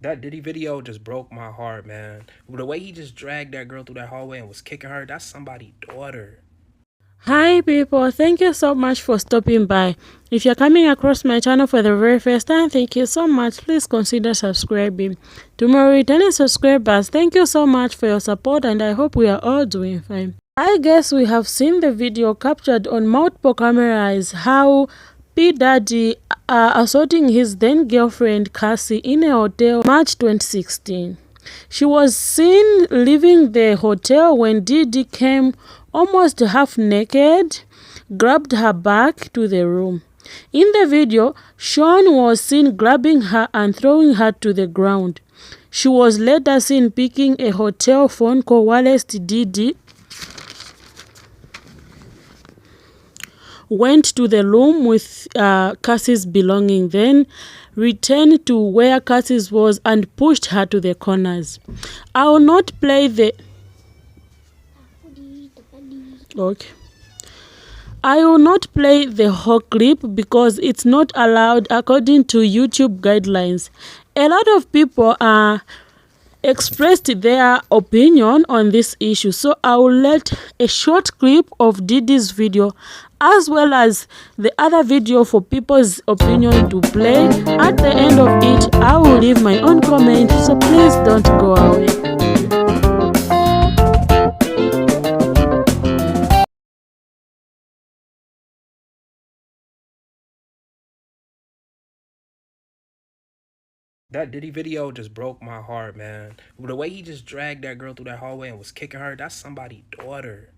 That Diddy video just broke my heart, man. The way he just dragged that girl through that hallway and was kicking her, that's somebody's daughter. Hi people, thank you so much for stopping by. If you're coming across my channel for the very first time, thank you so much. Please consider subscribing. To my returning subscribers, thank you so much for your support and I hope we are all doing fine. I guess we have seen the video captured on multiple cameras how P. Daddy assaulting his then girlfriend Cassie in a hotel March 2016. She was seen leaving the hotel when Diddy came almost half naked, grabbed her back to the room. In the video, Sean was seen grabbing her and throwing her to the ground. She was later seen picking a hotel phone call whilst Diddy went to the room with Cassie's belongings, then returned to where Cassie's was and pushed her to the corners. I will not play the... Okay. I will not play the whole clip because it's not allowed according to YouTube guidelines. A lot of people expressed their opinion on this issue, so I will let a short clip of Diddy's video as well as the other video for people's opinion to play. At the end of it, I will leave my own comment, so please don't go away. That Diddy video just broke my heart, man. The way he just dragged that girl through that hallway and was kicking her, that's somebody's daughter.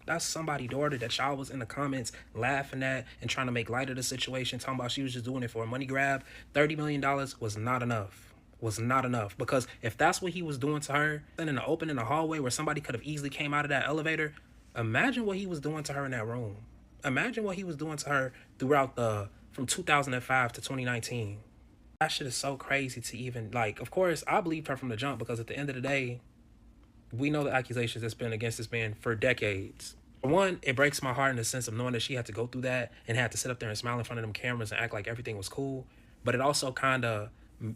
That's somebody's daughter that y'all was in the comments laughing at and trying to make light of the situation, talking about she was just doing it for a money grab. $30 million was not enough. Was not enough. Because if that's what he was doing to her, then in the open in the hallway where somebody could have easily came out of that elevator, imagine what he was doing to her in that room. Imagine what he was doing to her throughout from 2005 to 2019. That shit is so crazy to even, like, of course, I believed her from the jump because at the end of the day, we know the accusations that's been against this man for decades. For one, it breaks my heart in the sense of knowing that she had to go through that and had to sit up there and smile in front of them cameras and act like everything was cool. But it also kind of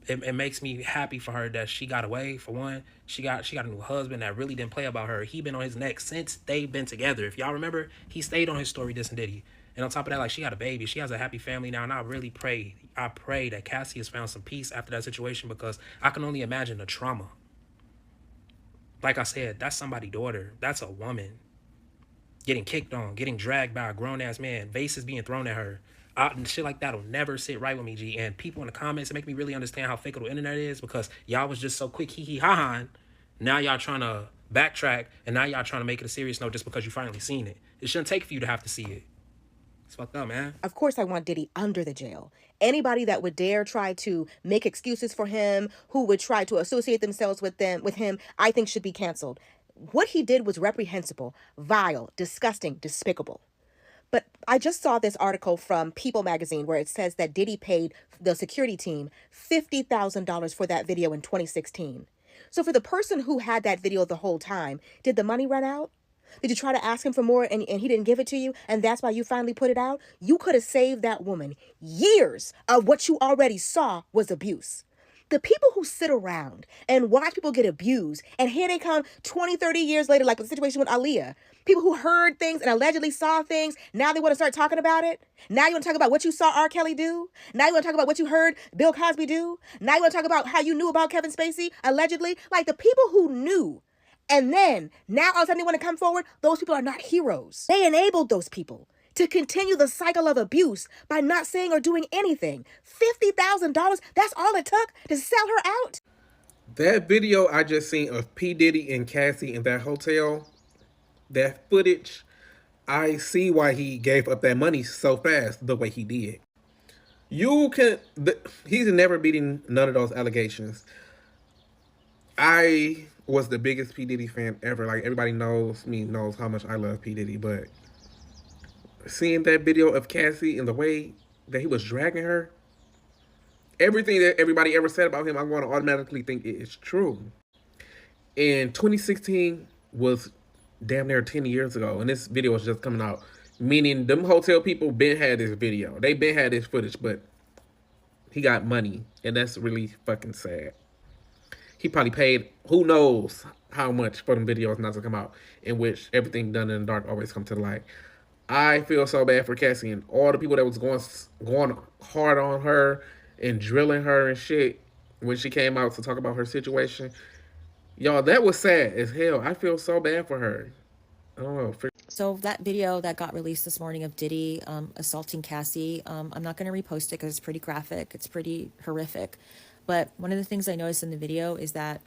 it makes me happy for her that she got away. For one, she got a new husband that really didn't play about her. He been on his neck since they've been together. If y'all remember, he stayed on his story dissing Diddy. And on top of that, like, she got a baby. She has a happy family now. And I pray that Cassie has found some peace after that situation because I can only imagine the trauma. Like I said, that's somebody's daughter. That's a woman getting kicked on, getting dragged by a grown ass man, vases being thrown at her. Shit like that'll never sit right with me, G. And people in the comments make me really understand how fickle the internet is because y'all was just so quick, hee hee ha ha. Now y'all trying to backtrack and now y'all trying to make it a serious note just because you finally seen it. It shouldn't take for you to have to see it. It's fucked up, man. Of course, I want Diddy under the jail. Anybody that would dare try to make excuses for him, who would try to associate themselves with him, I think should be canceled. What he did was reprehensible, vile, disgusting, despicable. But I just saw this article from People magazine where it says that Diddy paid the security team $50,000 for that video in 2016. So for the person who had that video the whole time, did the money run out? Did you try to ask him for more and he didn't give it to you and that's why you finally put it out? You could have saved that woman years of what you already saw was abuse. The people who sit around and watch people get abused, and here they come 20, 30 years later, like the situation with Aaliyah. People who heard things and allegedly saw things, now they want to start talking about it. Now you want to talk about what you saw R. Kelly do. Now you want to talk about what you heard Bill Cosby do. Now you want to talk about how you knew about Kevin Spacey, allegedly. Like the people who knew. And then, now all of a sudden they want to come forward. Those people are not heroes. They enabled those people to continue the cycle of abuse by not saying or doing anything. $50,000, that's all it took to sell her out. That video I just seen of P. Diddy and Cassie in that hotel, that footage, I see why he gave up that money so fast the way he did. He's never beating none of those allegations. I was the biggest P. Diddy fan ever. Like, everybody knows me, knows how much I love P. Diddy, but seeing that video of Cassie and the way that he was dragging her, everything that everybody ever said about him, I'm going to automatically think it is true. And 2016 was damn near 10 years ago, and this video was just coming out. Meaning them hotel people been had this video. They been had this footage, but he got money, and that's really fucking sad. he probably paid who knows how much for them videos not to come out, in which everything done in the dark always come to the light. I feel so bad for Cassie and all the people that was going hard on her and drilling her and shit when she came out to talk about her situation. Y'all, that was sad as hell. I feel so bad for her. I don't know. So that video that got released this morning of Diddy assaulting Cassie, I'm not going to repost it because it's pretty graphic. It's pretty horrific. But one of the things I noticed in the video is that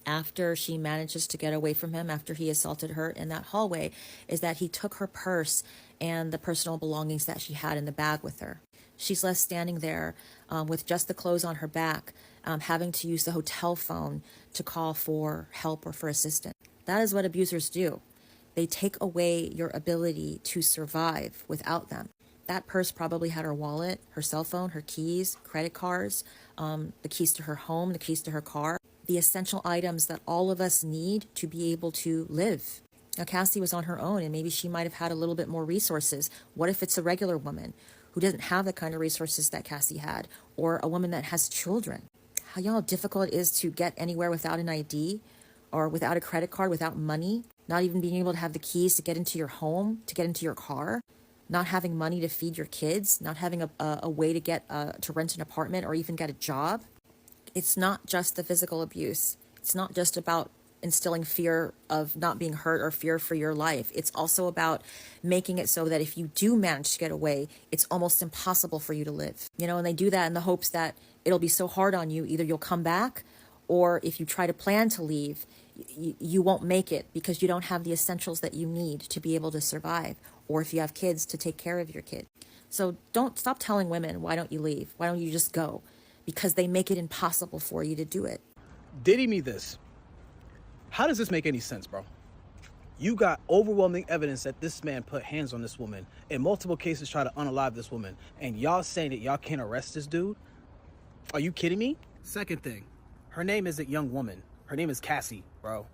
after she manages to get away from him, after he assaulted her in that hallway, is that he took her purse and the personal belongings that she had in the bag with her. She's left standing there with just the clothes on her back, having to use the hotel phone to call for help or for assistance. That is what abusers do. They take away your ability to survive without them. That purse probably had her wallet, her cell phone, her keys, credit cards, the keys to her home, the keys to her car, the essential items that all of us need to be able to live. Now, Cassie was on her own, and maybe she might have had a little bit more resources. What if it's a regular woman who doesn't have the kind of resources that Cassie had, or a woman that has children? How difficult it is to get anywhere without an ID, or without a credit card, without money, not even being able to have the keys to get into your home, to get into your car, not having money to feed your kids, not having a way to get to rent an apartment or even get a job. It's not just the physical abuse. It's not just about instilling fear of not being hurt or fear for your life. It's also about making it so that if you do manage to get away, it's almost impossible for you to live. And they do that in the hopes that it'll be so hard on you, either you'll come back, or if you try to plan to leave, you won't make it because you don't have the essentials that you need to be able to survive, or if you have kids, to take care of your kid. So don't stop telling women, why don't you leave? Why don't you just go? Because they make it impossible for you to do it. Diddy me this. How does this make any sense, bro? You got overwhelming evidence that this man put hands on this woman, in multiple cases try to unalive this woman, and y'all saying that y'all can't arrest this dude? Are you kidding me? Second thing, her name isn't young woman. Her name is Cassie, bro.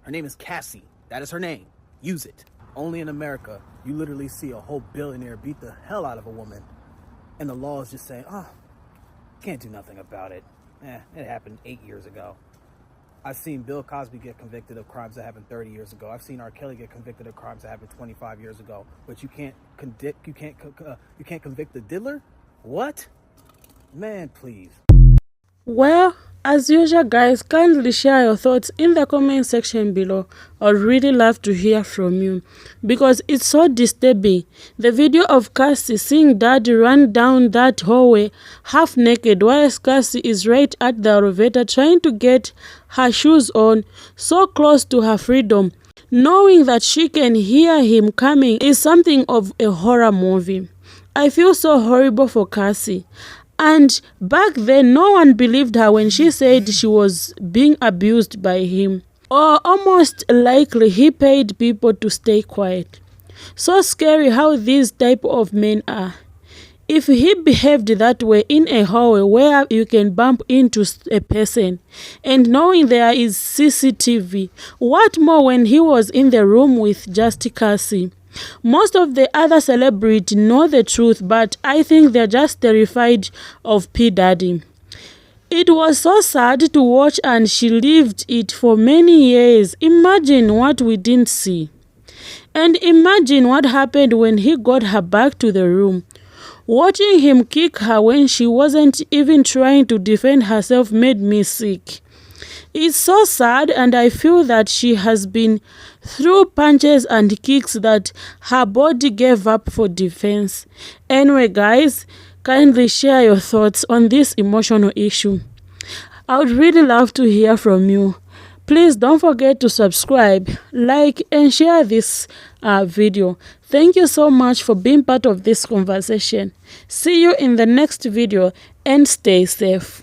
Her name is Cassie. That is her name. Use it. Only in America, you literally see a whole billionaire beat the hell out of a woman, and the law is just saying, oh, can't do nothing about it. It happened 8 years ago. I've seen Bill Cosby get convicted of crimes that happened 30 years ago. I've seen R. Kelly get convicted of crimes that happened 25 years ago. But you can't convict the diddler? What? Man, please. Well, as usual, guys, kindly share your thoughts in the comment section below. I'd really love to hear from you because it's so disturbing. The video of Cassie seeing Daddy run down that hallway half naked while Cassie is right at the elevator trying to get her shoes on, so close to her freedom, knowing that she can hear him coming, is something of a horror movie. I feel so horrible for Cassie. And back then, no one believed her when she said she was being abused by him. Or almost likely he paid people to stay quiet. So scary how these type of men are. If he behaved that way in a hallway where you can bump into a person, and knowing there is CCTV, what more when he was in the room with just Cassie? Most of the other celebrities know the truth, but I think they're just terrified of P. Diddy. It was so sad to watch, and she lived it for many years. Imagine what we didn't see. And imagine what happened when he got her back to the room. Watching him kick her when she wasn't even trying to defend herself made me sick. It's so sad, and I feel that she has been through punches and kicks that her body gave up for defense. Anyway, guys, kindly share your thoughts on this emotional issue. I would really love to hear from you. Please don't forget to subscribe, like, and share this video. Thank you so much for being part of this conversation. See you in the next video, and stay safe.